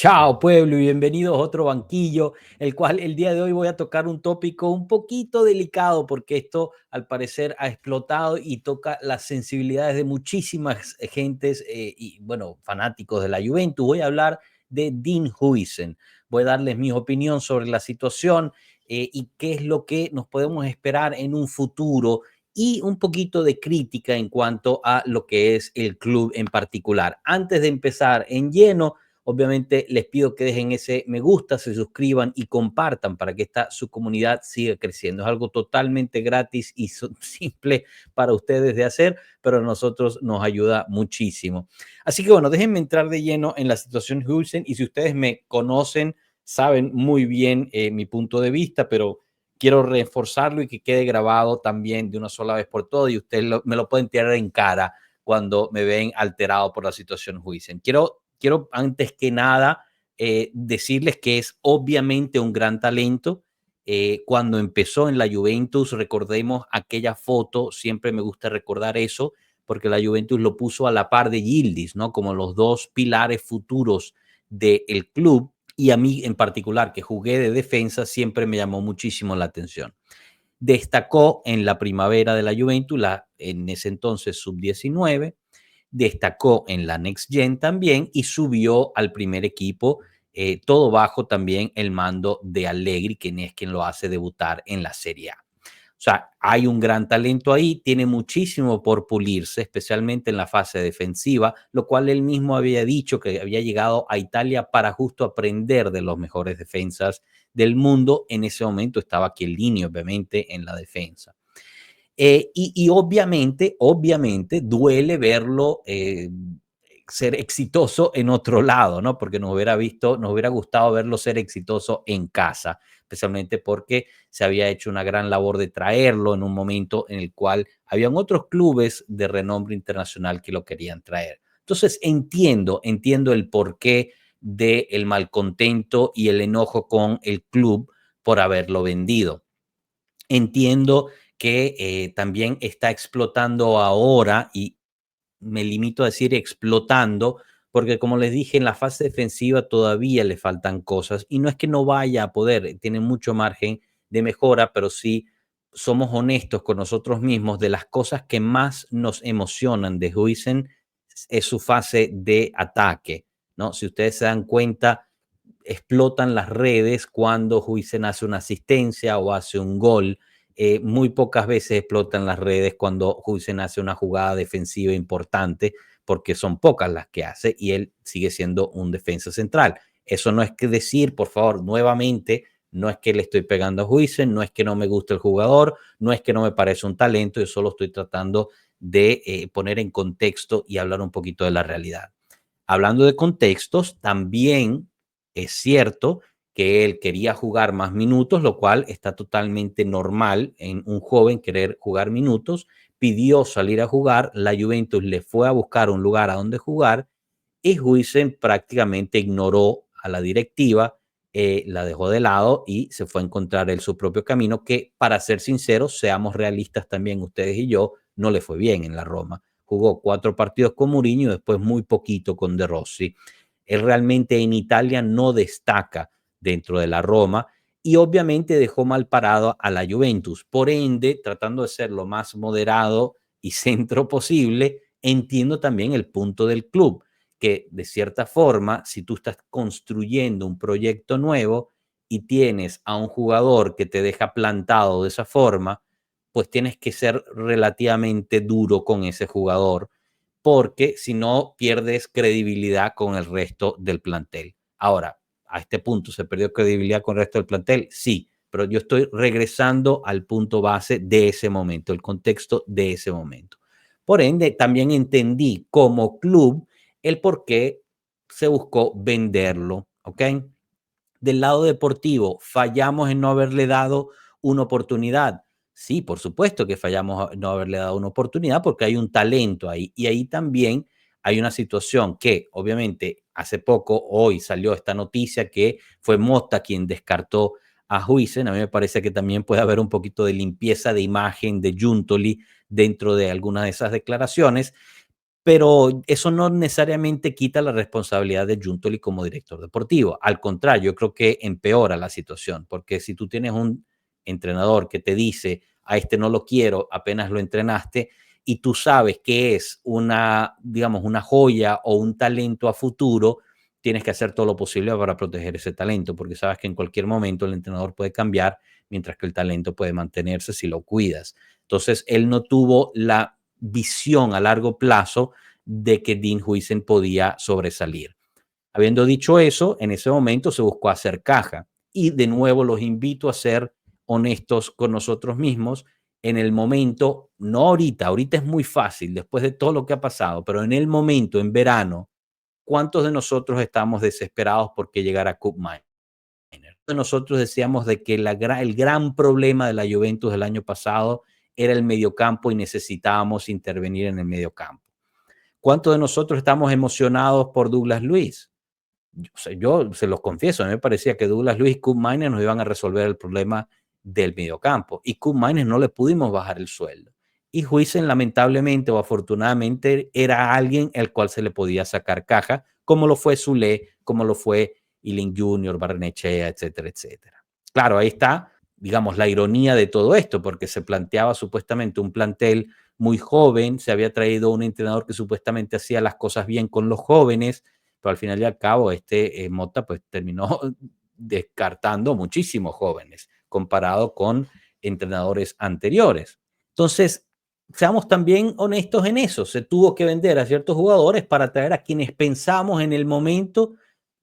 Chao pueblo y bienvenidos a otro banquillo, el cual el día de hoy voy a tocar un tópico un poquito delicado porque esto al parecer ha explotado y toca las sensibilidades de muchísimas gentes y bueno, fanáticos de la Juventus. Voy a hablar de Dean Huijsen. Voy a darles mi opinión sobre la situación y qué es lo que nos podemos esperar en un futuro y un poquito de crítica en cuanto a lo que es el club en particular. Antes de empezar en lleno, obviamente les pido que dejen ese me gusta, se suscriban y compartan para que esta su comunidad siga creciendo. Es algo totalmente gratis y simple para ustedes de hacer, pero a nosotros nos ayuda muchísimo. Así que bueno, déjenme entrar de lleno en la situación Hulsen y si ustedes me conocen, saben muy bien mi punto de vista, pero quiero reforzarlo y que quede grabado también de una sola vez por todas y ustedes me lo pueden tirar en cara cuando me ven alterado por la situación Huijsen. Quiero antes que nada decirles que es obviamente un gran talento. Cuando empezó en la Juventus, recordemos aquella foto, siempre me gusta recordar eso, porque la Juventus lo puso a la par de Yildiz, ¿no? Como los dos pilares futuros del club. Y a mí en particular, que jugué de defensa, siempre me llamó muchísimo la atención. Destacó en la primavera de la Juventus, en ese entonces sub-19, destacó en la Next Gen también y subió al primer equipo, todo bajo también el mando de Allegri, quien es quien lo hace debutar en la Serie A. O sea, hay un gran talento ahí, tiene muchísimo por pulirse, especialmente en la fase defensiva, lo cual él mismo había dicho que había llegado a Italia para justo aprender de los mejores defensas del mundo. En ese momento estaba Chiellini, obviamente, en la defensa. Y obviamente duele verlo ser exitoso en otro lado, ¿no? Porque nos hubiera gustado verlo ser exitoso en casa, especialmente porque se había hecho una gran labor de traerlo en un momento en el cual habían otros clubes de renombre internacional que lo querían traer. Entonces entiendo el porqué del malcontento y el enojo con el club por haberlo vendido. Entiendo que también está explotando ahora y me limito a decir explotando, porque como les dije, en la fase defensiva todavía le faltan cosas y no es que no vaya a poder, tiene mucho margen de mejora, pero sí somos honestos con nosotros mismos de las cosas que más nos emocionan de Huijsen es su fase de ataque, ¿no? Si ustedes se dan cuenta, explotan las redes cuando Huijsen hace una asistencia o hace un gol. Muy pocas veces explotan las redes cuando Huijsen hace una jugada defensiva importante, porque son pocas las que hace y él sigue siendo un defensa central. Eso no es que decir, por favor, nuevamente, no es que le estoy pegando a Huijsen, no es que no me guste el jugador, no es que no me parece un talento, yo solo estoy tratando de poner en contexto y hablar un poquito de la realidad. Hablando de contextos, también es cierto que él quería jugar más minutos, lo cual está totalmente normal en un joven querer jugar minutos. Pidió salir a jugar, la Juventus le fue a buscar un lugar a donde jugar y Huijsen prácticamente ignoró a la directiva, la dejó de lado y se fue a encontrar él su propio camino, que para ser sinceros, seamos realistas también ustedes y yo, no le fue bien en la Roma. Jugó 4 partidos con Mourinho y después muy poquito con De Rossi. Él realmente en Italia no destaca dentro de la Roma y obviamente dejó mal parado a la Juventus. Por ende, tratando de ser lo más moderado y centro posible, entiendo también el punto del club, que de cierta forma, si tú estás construyendo un proyecto nuevo y tienes a un jugador que te deja plantado de esa forma, pues tienes que ser relativamente duro con ese jugador porque si no pierdes credibilidad con el resto del plantel. Ahora, a este punto se perdió credibilidad con el resto del plantel, sí, pero yo estoy regresando al punto base de ese momento, el contexto de ese momento. Por ende, también entendí como club el por qué se buscó venderlo, ¿ok? Del lado deportivo, fallamos en no haberle dado una oportunidad. Sí, por supuesto que fallamos en no haberle dado una oportunidad porque hay un talento ahí. Y ahí también hay una situación que, obviamente, hace poco, hoy salió esta noticia que fue Motta quien descartó a Huijsen. A mí me parece que también puede haber un poquito de limpieza de imagen de Giuntoli dentro de algunas de esas declaraciones. pero eso no necesariamente quita la responsabilidad de Giuntoli como director deportivo. Al contrario, yo creo que empeora la situación, porque si tú tienes un entrenador que te dice, a este no lo quiero, apenas lo entrenaste, y tú sabes que es una, digamos, una joya o un talento a futuro, tienes que hacer todo lo posible para proteger ese talento, porque sabes que en cualquier momento el entrenador puede cambiar, mientras que el talento puede mantenerse si lo cuidas. Entonces, él no tuvo la visión a largo plazo de que Dean Huijsen podía sobresalir. Habiendo dicho eso, en ese momento se buscó hacer caja. Y de nuevo los invito a ser honestos con nosotros mismos en el momento, no ahorita, ahorita es muy fácil después de todo lo que ha pasado, pero en el momento, en verano, ¿cuántos de nosotros estamos desesperados porque llegara Cup Miner? Nosotros decíamos de que el gran problema de la Juventus del año pasado era el mediocampo y necesitábamos intervenir en el mediocampo. ¿Cuántos de nosotros estamos emocionados por Douglas Luiz? Yo se los confieso, a mí me parecía que Douglas Luiz y Koop Meiners nos iban a resolver el problema del mediocampo. Y Koop Meiners no le pudimos bajar el sueldo. Y Huijsen, lamentablemente o afortunadamente, era alguien al cual se le podía sacar caja, como lo fue Zule, como lo fue Ealing Jr., Barrenechea, etcétera, etcétera. Claro, ahí está, digamos, la ironía de todo esto, porque se planteaba supuestamente un plantel muy joven, se había traído un entrenador que supuestamente hacía las cosas bien con los jóvenes, pero al final y al cabo Mota pues terminó descartando muchísimos jóvenes comparado con entrenadores anteriores. Entonces, seamos también honestos en eso, se tuvo que vender a ciertos jugadores para traer a quienes pensamos en el momento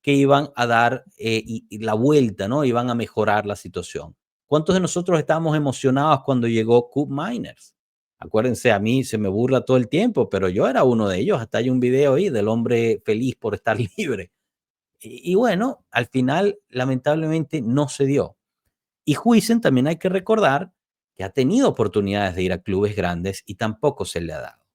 que iban a dar y la vuelta, ¿no? Iban a mejorar la situación. ¿Cuántos de nosotros estábamos emocionados cuando llegó Koop Miners? Acuérdense, a mí se me burla todo el tiempo, pero yo era uno de ellos. Hasta hay un video ahí del hombre feliz por estar libre. Y bueno, al final, lamentablemente, no se dio. Y Huijsen también hay que recordar que ha tenido oportunidades de ir a clubes grandes y tampoco se le ha dado.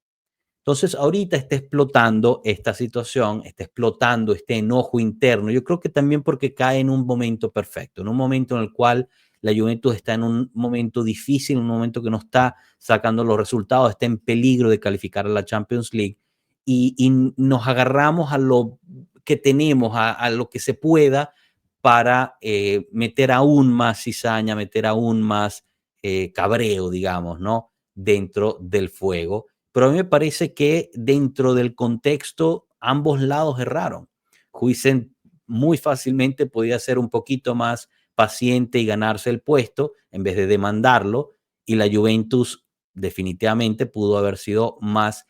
Entonces, ahorita está explotando esta situación, está explotando este enojo interno. Yo creo que también porque cae en un momento perfecto, en un momento en el cual la Juventus está en un momento difícil, un momento que no está sacando los resultados, está en peligro de calificar a la Champions League y nos agarramos a lo que tenemos, a lo que se pueda para meter aún más cizaña, meter aún más cabreo, digamos, ¿no? Dentro del fuego, pero a mí me parece que dentro del contexto ambos lados erraron. Huijsen muy fácilmente podía ser un poquito más paciente y ganarse el puesto en vez de demandarlo, y la Juventus definitivamente pudo haber sido más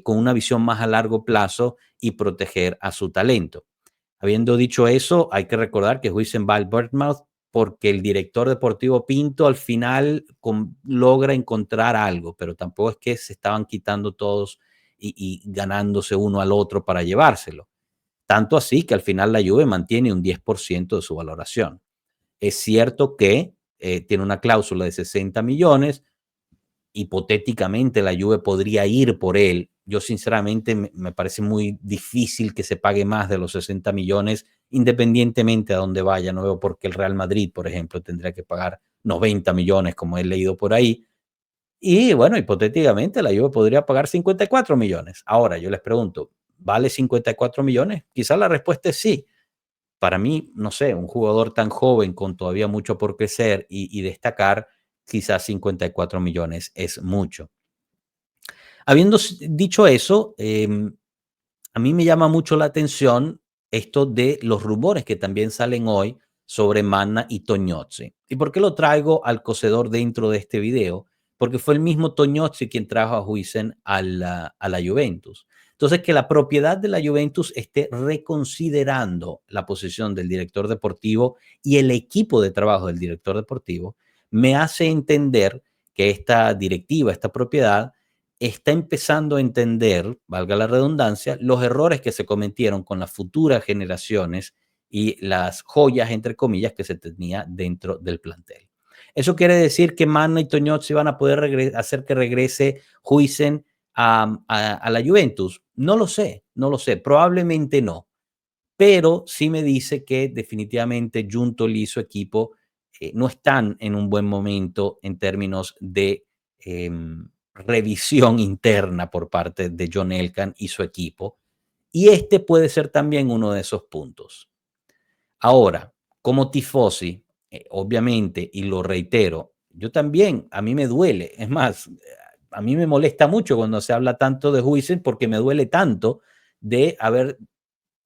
con una visión más a largo plazo y proteger a su talento. Habiendo dicho eso, hay que recordar que Huijsen va al Bournemouth porque el director deportivo Pinto al final logra encontrar algo, pero tampoco es que se estaban quitando todos y ganándose uno al otro para llevárselo. Tanto así que al final la Juve mantiene un 10% de su valoración. Es cierto que tiene una cláusula de 60 millones, hipotéticamente la Juve podría ir por él. Yo sinceramente me parece muy difícil que se pague más de los 60 millones independientemente a dónde vaya. No veo por qué el Real Madrid, por ejemplo, tendría que pagar 90 millones como he leído por ahí. Y bueno, hipotéticamente la Juve podría pagar 54 millones. Ahora yo les pregunto, ¿vale 54 millones? Quizás la respuesta es sí. Para mí, no sé, un jugador tan joven con todavía mucho por crecer y destacar, quizás 54 millones es mucho. Habiendo dicho eso, a mí me llama mucho la atención esto de los rumores que también salen hoy sobre Manna y Tognozzi. ¿Y por qué lo traigo al cocedor dentro de este video? Porque fue el mismo Tognozzi quien trajo a Huijsen a la Juventus. Entonces, que la propiedad de la Juventus esté reconsiderando la posición del director deportivo y el equipo de trabajo del director deportivo, me hace entender que esta directiva, esta propiedad, está empezando a entender, valga la redundancia, los errores que se cometieron con las futuras generaciones y las joyas, entre comillas, que se tenía dentro del plantel. ¿Eso quiere decir que Manna y Tognozzi van a poder hacer que regrese Huijsen a la Juventus? No lo sé, no lo sé, probablemente no, pero sí me dice que definitivamente Giuntoli y su equipo no están en un buen momento en términos de revisión interna por parte de John Elkann y su equipo. Y este puede ser también uno de esos puntos. Ahora, como tifosi, obviamente, y lo reitero, yo también, a mí me duele. Es más, a mí me molesta mucho cuando se habla tanto de Huijsen porque me duele tanto de haber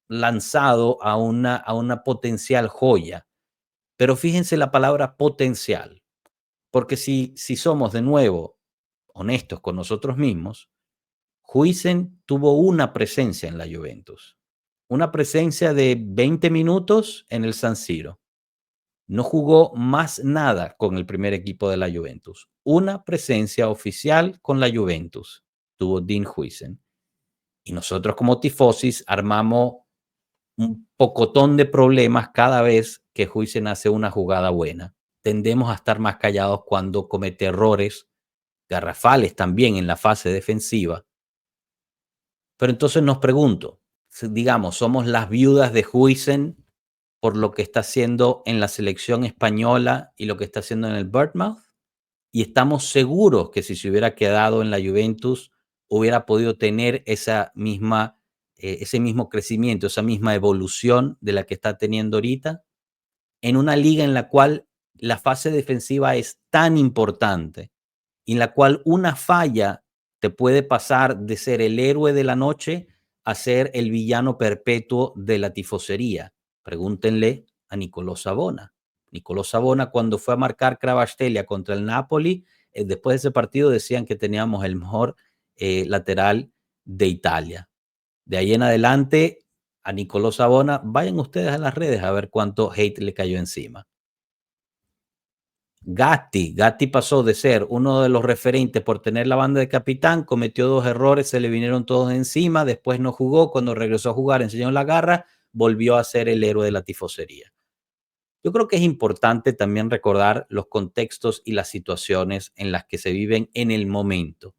lanzado a una potencial joya. Pero fíjense la palabra potencial, porque si somos de nuevo honestos con nosotros mismos, Huijsen tuvo una presencia en la Juventus, una presencia de 20 minutos en el San Siro. No jugó más nada con el primer equipo de la Juventus. Una presencia oficial con la Juventus tuvo Dean Huijsen. Y nosotros como tifosis armamos un pocotón de problemas cada vez que Huijsen hace una jugada buena. Tendemos a estar más callados cuando comete errores garrafales también en la fase defensiva. Pero entonces nos pregunto, digamos, somos las viudas de Huijsen por lo que está haciendo en la selección española y lo que está haciendo en el Bournemouth, y estamos seguros que si se hubiera quedado en la Juventus hubiera podido tener ese mismo crecimiento, esa misma evolución de la que está teniendo ahorita, en una liga en la cual la fase defensiva es tan importante, en la cual una falla te puede pasar de ser el héroe de la noche a ser el villano perpetuo de la tifosería. Pregúntenle a Nicolò Savona. Nicolò Savona, cuando fue a marcar Cravastelia contra el Napoli, después de ese partido decían que teníamos el mejor lateral de Italia. De ahí en adelante, a Nicolò Savona, vayan ustedes a las redes a ver cuánto hate le cayó encima. Gatti pasó de ser uno de los referentes por tener la banda de capitán, cometió 2 errores, se le vinieron todos encima, después no jugó, cuando regresó a jugar enseñó la garra, volvió a ser el héroe de la tifosería. Yo creo que es importante también recordar los contextos y las situaciones en las que se viven en el momento.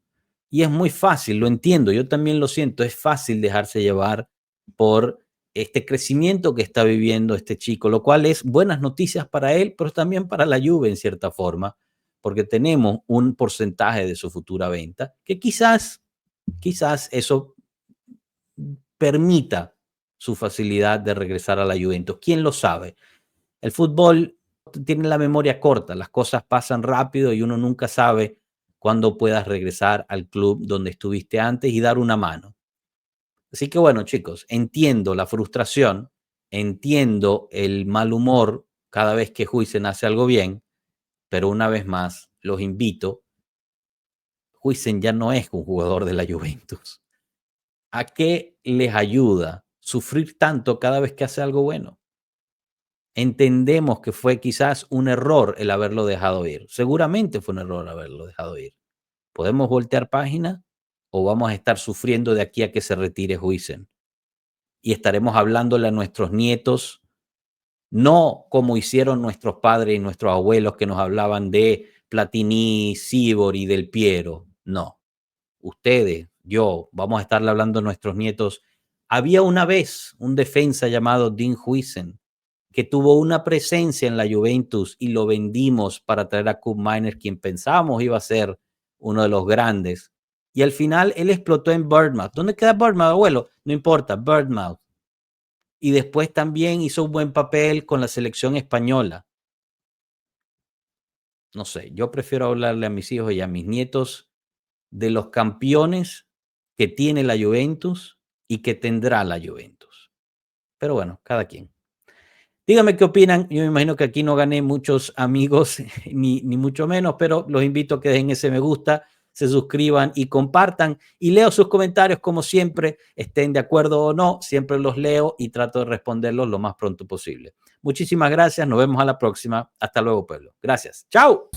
Y es muy fácil, lo entiendo, yo también lo siento, es fácil dejarse llevar por este crecimiento que está viviendo este chico, lo cual es buenas noticias para él, pero también para la Juve en cierta forma, porque tenemos un porcentaje de su futura venta que quizás eso permita su facilidad de regresar a la Juventus. ¿Quién lo sabe? El fútbol tiene la memoria corta, las cosas pasan rápido y uno nunca sabe cuándo puedas regresar al club donde estuviste antes y dar una mano. Así que bueno, chicos, entiendo la frustración, entiendo el mal humor cada vez que Huijsen hace algo bien, pero una vez más los invito, Huijsen ya no es un jugador de la Juventus. ¿A qué les ayuda sufrir tanto cada vez que hace algo bueno? Entendemos que fue quizás un error el haberlo dejado ir. Seguramente fue un error haberlo dejado ir. ¿Podemos voltear página o vamos a estar sufriendo de aquí a que se retire Huijsen? Y estaremos hablándole a nuestros nietos, no como hicieron nuestros padres y nuestros abuelos que nos hablaban de Platini, Sívori, Del Piero. No. Ustedes, yo, vamos a estarle hablando a nuestros nietos. Había una vez un defensa llamado Dean Huijsen que tuvo una presencia en la Juventus y lo vendimos para traer a Koop Meiners, quien pensábamos iba a ser uno de los grandes. Y al final él explotó en Bournemouth. ¿Dónde queda Bournemouth, abuelo? No importa, Bournemouth. Y después también hizo un buen papel con la selección española. No sé, yo prefiero hablarle a mis hijos y a mis nietos de los campeones que tiene la Juventus y que tendrá la Juventus. Pero bueno, cada quien. Díganme qué opinan. Yo me imagino que aquí no gané muchos amigos, ni mucho menos, pero los invito a que dejen ese me gusta, se suscriban y compartan. Y leo sus comentarios como siempre, estén de acuerdo o no, siempre los leo y trato de responderlos lo más pronto posible. Muchísimas gracias, nos vemos a la próxima. Hasta luego, pueblo. Gracias. ¡Chao!